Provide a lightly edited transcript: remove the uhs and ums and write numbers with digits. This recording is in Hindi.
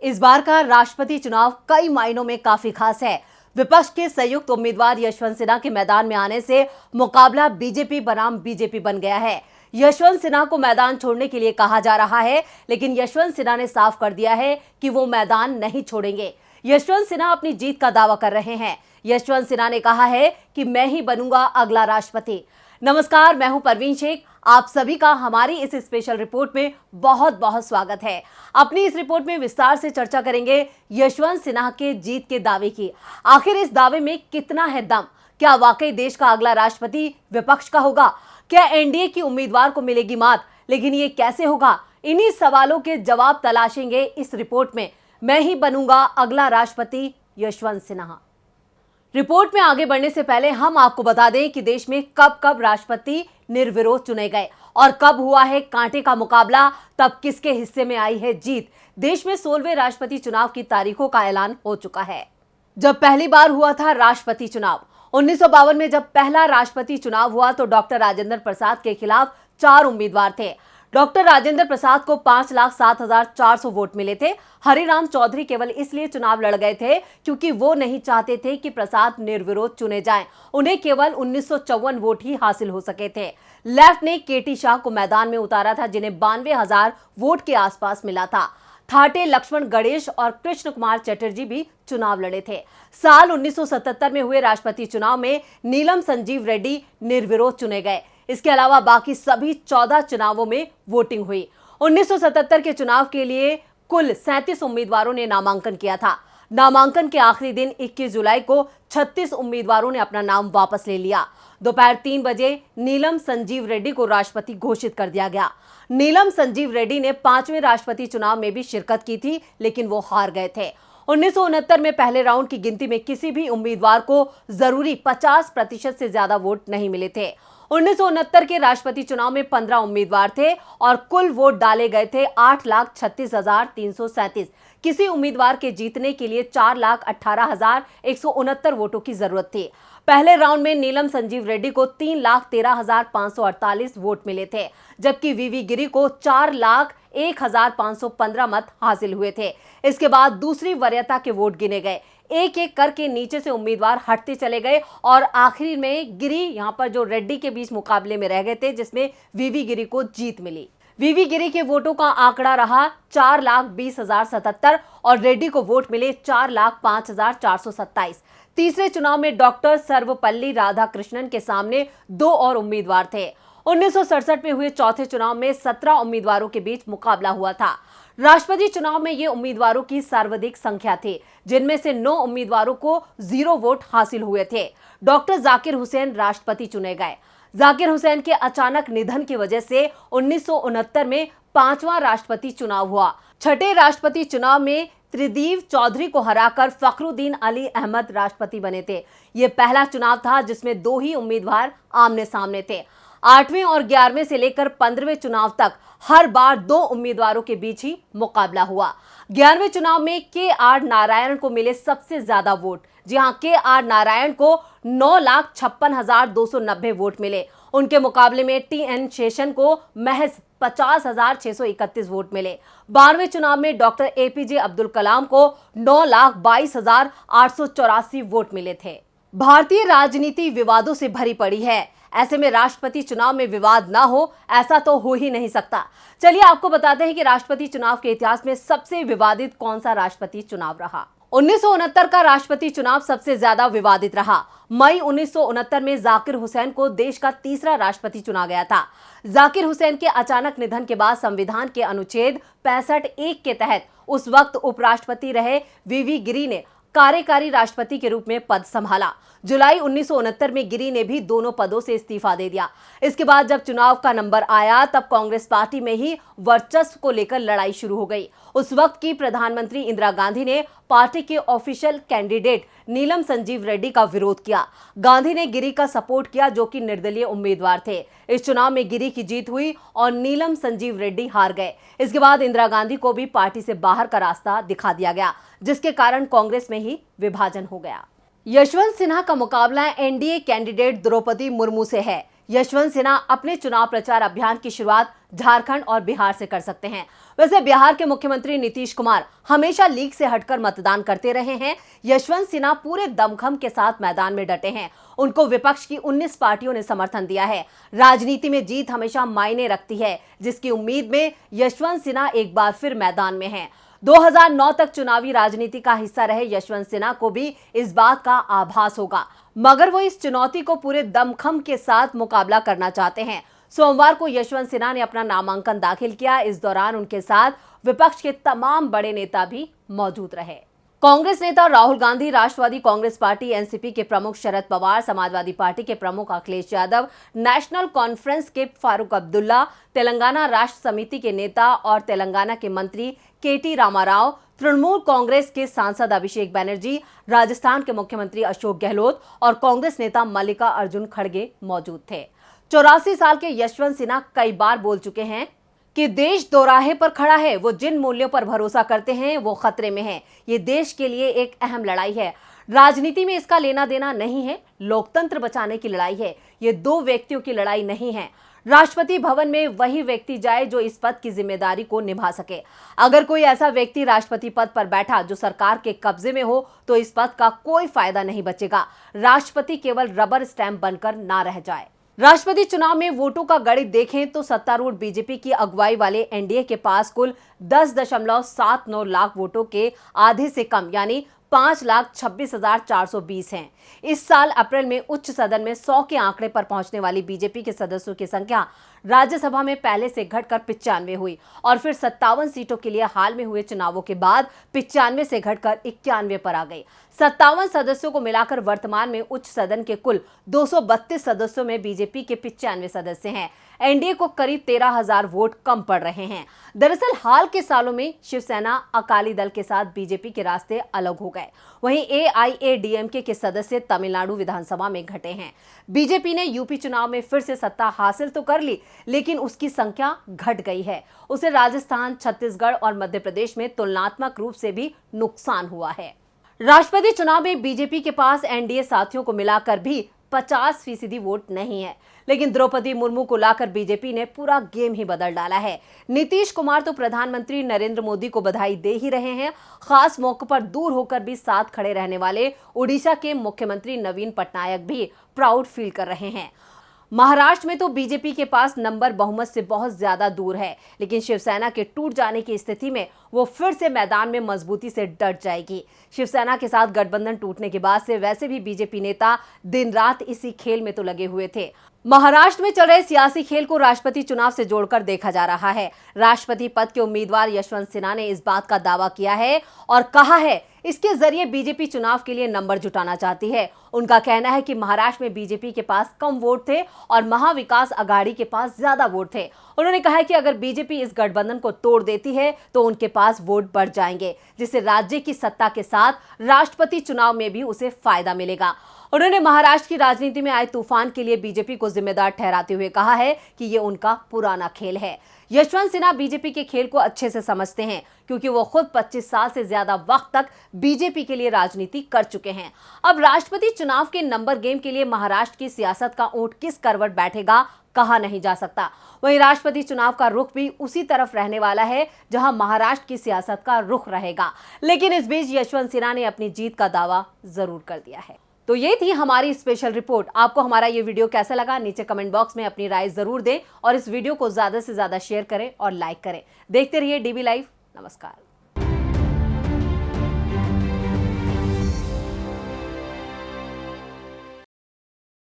इस बार का राष्ट्रपति चुनाव कई मायनों में काफी खास है। विपक्ष के संयुक्त उम्मीदवार यशवंत सिन्हा के मैदान में आने से मुकाबला बीजेपी बनाम बीजेपी बन गया है। यशवंत सिन्हा को मैदान छोड़ने के लिए कहा जा रहा है, लेकिन यशवंत सिन्हा ने साफ कर दिया है कि वो मैदान नहीं छोड़ेंगे। यशवंत सिन्हा अपनी जीत का दावा कर रहे हैं। यशवंत सिन्हा ने कहा है कि मैं ही बनूंगा अगला राष्ट्रपति। नमस्कार, मैं हूं परवीन शेख। आप सभी का हमारी इस स्पेशल रिपोर्ट में बहुत बहुत स्वागत है। अपनी इस रिपोर्ट में विस्तार से चर्चा करेंगे यशवंत सिन्हा के जीत के दावे की। आखिर इस दावे में कितना है दम? क्या वाकई देश का अगला राष्ट्रपति विपक्ष का होगा? क्या एनडीए की उम्मीदवार को मिलेगी मात? लेकिन ये कैसे होगा? इन्हीं सवालों के जवाब तलाशेंगे इस रिपोर्ट में। मैं ही बनूंगा अगला राष्ट्रपति, यशवंत सिन्हा। रिपोर्ट में आगे बढ़ने से पहले हम आपको बता दें कि देश में कब कब राष्ट्रपति निर्विरोध चुने गए और कब हुआ है कांटे का मुकाबला, तब किसके हिस्से में आई है जीत। देश में 16वें राष्ट्रपति चुनाव की तारीखों का ऐलान हो चुका है। जब पहली बार हुआ था राष्ट्रपति चुनाव 1952 में, जब पहला राष्ट्रपति चुनाव हुआ तो डॉक्टर राजेंद्र प्रसाद के खिलाफ 4 उम्मीदवार थे। डॉक्टर राजेंद्र प्रसाद को 5,07,400 वोट मिले थे। हरिराम चौधरी केवल इसलिए चुनाव लड़ गए थे क्योंकि वो नहीं चाहते थे कि प्रसाद निर्विरोध चुने जाएं। उन्हें केवल 1954 वोट ही हासिल हो सके थे। लेफ्ट ने केटी शाह को मैदान में उतारा था, जिन्हें 92,000 वोट के आसपास मिला था। थाटे लक्ष्मण गणेश और कृष्ण कुमार चटर्जी भी चुनाव लड़े थे। साल 1977 में हुए राष्ट्रपति चुनाव में नीलम संजीव रेड्डी निर्विरोध चुने गए। इसके अलावा बाकी सभी 14 चुनावों में वोटिंग हुई। 1977 के चुनाव के लिए कुल 37 उम्मीदवारों ने नामांकन किया था। नामांकन के आखिरी दिन 21 जुलाई को 36 उम्मीदवारों ने अपना नाम वापस ले लिया। दोपहर 3 बजे नीलम संजीव रेड्डी को राष्ट्रपति घोषित कर दिया गया। नीलम संजीव रेड्डी ने 5वें राष्ट्रपति चुनाव में भी शिरकत की थी, लेकिन वो हार गए थे। 1969 में पहले राउंड की गिनती में किसी भी उम्मीदवार को जरूरी 50% से ज्यादा वोट नहीं मिले थे। 1969 के राष्ट्रपति चुनाव में 15 उम्मीदवार थे और कुल वोट डाले गए थे 8,36,337। किसी उम्मीदवार के जीतने के लिए 4,18,169 वोटों की जरूरत थी। पहले राउंड में नीलम संजीव रेड्डी को 3,13,548 वोट मिले थे, जबकि वीवी गिरी को 4,01,515 मत हासिल हुए थे। इसके बाद दूसरी वरीयता के वोट गिने गए। एक एक करके नीचे से उम्मीदवार हटते चले गए और आखिरी में गिरी यहां पर जो रेड्डी के बीच मुकाबले में रह गए थे, जिसमें वीवी गिरी को जीत मिली। वीवी गिरी के वोटों का आंकड़ा रहा 4,20,077 और रेड्डी को वोट मिले 4,05,427। तीसरे चुनाव में डॉक्टर सर्वपल्ली राधाकृष्णन के सामने 2 और उम्मीदवार थे। 1967 में हुए चौथे चुनाव में 17 उम्मीदवारों के बीच मुकाबला हुआ था। राष्ट्रपति चुनाव में ये उम्मीदवारों की सर्वाधिक संख्या थी, जिनमें से 9 उम्मीदवारों को 0 वोट हासिल हुए थे। डॉक्टर जाकिर हुसैन राष्ट्रपति चुने गए। जाकिर हुसैन के अचानक निधन की वजह से 1969 में 5वां राष्ट्रपति चुनाव हुआ। छठे राष्ट्रपति चुनाव में त्रिदेव चौधरी को हराकर फखरुद्दीन अली अहमद राष्ट्रपति बने थे। यह पहला चुनाव था जिसमें 2 ही उम्मीदवार आमने सामने थे। 8वें और 11वें से लेकर 15वें चुनाव तक हर बार 2 उम्मीदवारों के बीच ही मुकाबला हुआ। 11वें चुनाव में के.आर. नारायण को मिले सबसे ज्यादा वोट। जी हां, के.आर. नारायण को 9,56,290 वोट मिले। उनके मुकाबले में टी.एन. शेषन को महज 50,631 वोट मिले। 12वें चुनाव में डॉक्टर ए.पी.जे. अब्दुल कलाम को 9,22,884 वोट मिले थे। भारतीय राजनीति विवादों से भरी पड़ी है। ऐसे में राष्ट्रपति चुनाव में विवाद ना हो, ऐसा तो हो ही नहीं सकता। चलिए आपको बताते हैं कि राष्ट्रपति चुनाव के इतिहास में सबसे विवादित कौन सा राष्ट्रपति चुनाव रहा। 1969 का राष्ट्रपति चुनाव सबसे ज्यादा विवादित रहा। मई 1969 में जाकिर हुसैन को देश का तीसरा राष्ट्रपति चुना गया था। जाकिर हुसैन के अचानक निधन के बाद संविधान के अनुच्छेद 65(1) के तहत उस वक्त उपराष्ट्रपति रहे वीवी गिरी ने कार्यकारी राष्ट्रपति के रूप में पद संभाला। जुलाई 1969 में गिरी ने भी दोनों पदों से इस्तीफा दे दिया। इसके बाद जब चुनाव का नंबर आया, तब कांग्रेस पार्टी में ही वर्चस्व को लेकर लड़ाई शुरू हो गई। उस वक्त की प्रधानमंत्री इंदिरा गांधी ने पार्टी के ऑफिशियल कैंडिडेट नीलम संजीव रेड्डी का विरोध किया। गांधी ने गिरी का सपोर्ट किया, जो कि निर्दलीय उम्मीदवार थे। इस चुनाव में गिरी की जीत हुई और नीलम संजीव रेड्डी हार गए। इसके बाद इंदिरा गांधी को भी पार्टी से बाहर का रास्ता दिखा दिया गया, जिसके कारण कांग्रेस में ही विभाजन हो गया। यशवंत सिन्हा का मुकाबला एनडीए कैंडिडेट द्रौपदी मुर्मू से है। यशवंत सिन्हा अपने चुनाव प्रचार अभियान की शुरुआत झारखंड और बिहार से कर सकते हैं। वैसे बिहार के मुख्यमंत्री नीतीश कुमार हमेशा लीग से हटकर मतदान करते रहे हैं। यशवंत सिन्हा पूरे दमखम के साथ मैदान में डटे हैं। उनको विपक्ष की 19 पार्टियों ने समर्थन दिया है। राजनीति में जीत हमेशा मायने रखती है, जिसकी उम्मीद में यशवंत सिन्हा एक बार फिर मैदान में हैं। 2009 तक चुनावी राजनीति का हिस्सा रहे यशवंत सिन्हा को भी इस बात का आभास होगा, मगर वो इस चुनौती को पूरे दमखम के साथ मुकाबला करना चाहते हैं। सोमवार को यशवंत सिन्हा ने अपना नामांकन दाखिल किया। इस दौरान उनके साथ विपक्ष के तमाम बड़े नेता भी मौजूद रहे। कांग्रेस नेता राहुल गांधी, राष्ट्रवादी कांग्रेस पार्टी एनसीपी के प्रमुख शरद पवार, समाजवादी पार्टी के प्रमुख अखिलेश यादव, नेशनल कॉन्फ्रेंस के फारूक अब्दुल्ला, तेलंगाना राष्ट्र समिति के नेता और तेलंगाना के मंत्री केटी रामाराव, तृणमूल कांग्रेस के सांसद अभिषेक बनर्जी, राजस्थान के मुख्यमंत्री अशोक गहलोत और कांग्रेस नेता मल्लिका अर्जुन खड़गे मौजूद थे। 84 साल के यशवंत सिन्हा कई बार बोल चुके हैं कि देश दोराहे पर खड़ा है। वो जिन मूल्यों पर भरोसा करते हैं वो खतरे में है। ये देश के लिए एक अहम लड़ाई है। राजनीति में इसका लेना देना नहीं है, लोकतंत्र बचाने की लड़ाई है। ये दो व्यक्तियों की लड़ाई नहीं है। राष्ट्रपति भवन में वही व्यक्ति जाए जो इस पद की जिम्मेदारी को निभा सके। अगर कोई ऐसा व्यक्ति राष्ट्रपति पद पर बैठा जो सरकार के कब्जे में हो तो इस पद का कोई फायदा नहीं बचेगा। राष्ट्रपति केवल रबर स्टैंप बनकर ना रह जाए। राष्ट्रपति चुनाव में वोटों का गणित देखें तो सत्तारूढ़ बीजेपी की अगुवाई वाले एनडीए के पास कुल 10.79 लाख वोटों के आधे से कम यानी 5,26,420 हैं। इस साल अप्रैल में उच्च सदन में 100 के आंकड़े पर पहुंचने वाली बीजेपी के सदस्यों की संख्या राज्यसभा में पहले से घटकर 95 हुई और फिर 57 सीटों के लिए हाल में हुए चुनावों के बाद 95 से घटकर 91 पर आ गई। 57 सदस्यों को मिलाकर वर्तमान में उच्च सदन के कुल 232 सदस्यों में बीजेपी के 95 सदस्य हैं। एनडीए को करीब 13,000 वोट कम पड़ रहे हैं। दरअसल हाल के सालों में शिवसेना अकाली दल के साथ बीजेपी के रास्ते अलग हो गए। वहीं एआईएडीएमके के सदस्य तमिलनाडु विधानसभा में घटे हैं। बीजेपी ने यूपी चुनाव में फिर से सत्ता हासिल तो कर ली, लेकिन उसकी संख्या घट गई है। उसे राजस्थान, छत्तीसगढ़ और मध्य प्रदेश में तुलनात्मक रूप से भी नुकसान हुआ है। राष्ट्रपति चुनाव में बीजेपी के पास एनडीए साथियों को मिलाकर भी 50% वोट नहीं है, लेकिन द्रौपदी मुर्मू को लाकर बीजेपी ने पूरा गेम ही बदल डाला है। नीतीश कुमार तो प्रधानमंत्री नरेंद्र मोदी को बधाई दे ही रहे हैं। खास मौके पर दूर होकर भी साथ खड़े रहने वाले उड़ीसा के मुख्यमंत्री नवीन पटनायक भी प्राउड फील कर रहे हैं। महाराष्ट्र में तो बीजेपी के पास नंबर बहुमत से बहुत ज्यादा दूर है, लेकिन शिवसेना के टूट जाने की स्थिति में वो फिर से मैदान में मजबूती से डट जाएगी। शिवसेना के साथ गठबंधन टूटने के बाद से वैसे भी बीजेपी नेता दिन रात इसी खेल में तो लगे हुए थे। महाराष्ट्र में चल रहे सियासी खेल को राष्ट्रपति चुनाव से जोड़कर देखा जा रहा है। राष्ट्रपति पद के उम्मीदवार यशवंत सिन्हा ने इस बात का दावा किया है और कहा है इसके जरिए बीजेपी चुनाव के लिए नंबर जुटाना चाहती है। उनका कहना है कि महाराष्ट्र में बीजेपी के पास कम वोट थे और महाविकास अघाड़ी के पास ज्यादा वोट थे। उन्होंने कहा है कि अगर बीजेपी इस गठबंधन को तोड़ देती है तो उनके पास वोट बढ़ जाएंगे, जिससे राज्य की सत्ता के साथ राष्ट्रपति चुनाव में भी उसे फायदा मिलेगा। उन्होंने महाराष्ट्र की राजनीति में आए तूफान के लिए बीजेपी को जिम्मेदार ठहराते हुए कहा है कि ये उनका पुराना खेल है। यशवंत सिन्हा बीजेपी के खेल को अच्छे से समझते हैं, क्योंकि वो खुद 25 साल से ज्यादा वक्त तक बीजेपी के लिए राजनीति कर चुके हैं। अब राष्ट्रपति चुनाव के नंबर गेम के लिए महाराष्ट्र की सियासत का ऊंट किस करवट बैठेगा कहा नहीं जा सकता। वहीं राष्ट्रपति चुनाव का रुख भी उसी तरफ रहने वाला है जहां महाराष्ट्र की सियासत का रुख रहेगा। लेकिन इस बीच यशवंत सिन्हा ने अपनी जीत का दावा जरूर कर दिया है। तो ये थी हमारी स्पेशल रिपोर्ट। आपको हमारा ये वीडियो कैसा लगा नीचे कमेंट बॉक्स में अपनी राय जरूर दें और इस वीडियो को ज्यादा से ज्यादा शेयर करें और लाइक करें। देखते रहिए डीबी लाइव। नमस्कार।